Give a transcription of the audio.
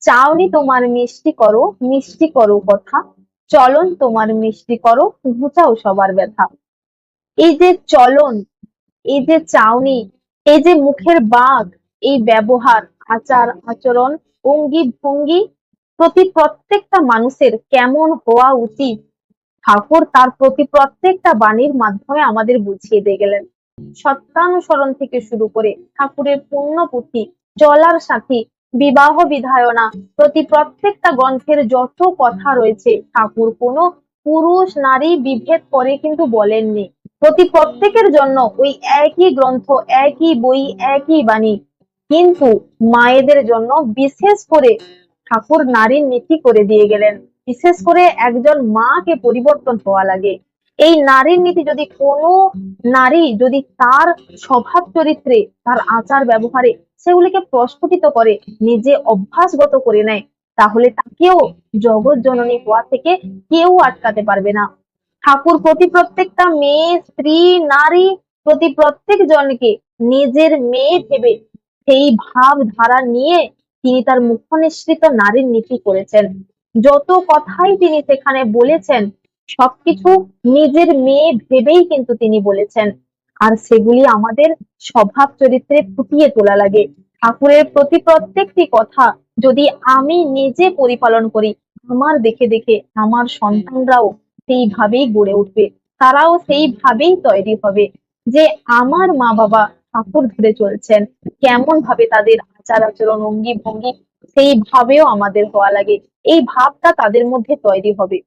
চাউনি তোমার মিষ্টি করো কথা, চলন তোমার মিষ্টি করো, ঘুচাও সবার ব্যথা। এই যে চলন, এই যে চাউনি, এই যে মুখের বাঁক, এই ব্যবহার, আচার আচরণ, অঙ্গি ভঙ্গি প্রত্যেকটা মানুষের কেমন হওয়া উচিত, ঠাকুর তার প্রত্যেকটা বাণীর মাধ্যমে আমাদের বুঝিয়ে দিয়ে গেলেন। সত্যানুসরণ থেকে শুরু করে ঠাকুরের পুণ্যপুঁথি, চলার সাথী, বিবাহ বিধায়না, প্রত্যেকটা গ্রন্থের যত কথা রয়েছে ঠাকুর কোনো পুরুষ নারী বিভেদ করে কিন্তু বলেননি। প্রত্যেকের জন্য ওই একই গ্রন্থ, একই বই, একই বাণী। কিন্তু মায়েদের জন্য বিশেষ করে ঠাকুর নারীর নীতি করে দিয়ে গেলেন। বিশেষ করে একজন মাকে পরিবর্তন হওয়া লাগে। এই নারীর নীতি যদি কোনো নারী যদি তার স্বভাব চরিত্রে, তার আচার ব্যবহারে সেগুলিকে প্রস্ফুটিত করে, নিজে অভ্যাসগত করে নেয়, তাহলে তাকেও জগৎ জননী হওয়া থেকে কেউ আটকাতে পারবে না। ঠাকুর প্রত্যেকটা মেয়ে, স্ত্রী, নারী, প্রত্যেক জনকে নিজের মেয়ে ভেবে সেই ভাব ধারা নিয়ে তিনি তার মুখ নিঃসৃত নারীর নীতি করেছেন। যত কথাই তিনি সেখানে বলেছেন সবকিছু নিজের মেয়ে ভেবেই কিন্তু তিনি বলেছেন। আর সেগুলি আমাদের স্বভাব চরিত্রে ফুটিয়ে তোলা লাগে। ঠাকুরের প্রত্যেকটি কথা যদি আমি নিজে পরিপালন করি, আমার দেখে দেখে আমার সন্তানরাও সেইভাবেই গড়ে উঠবে, তারাও সেইভাবেই তৈরি হবে যে আমার মা বাবা ঠাকুর ধরে চলছেন, কেমন ভাবে তাদের আচার আচরণ, অঙ্গি ভঙ্গি সেইভাবেও আমাদের হওয়া লাগে। এই ভাবটা তাদের মধ্যে তৈরি হবে।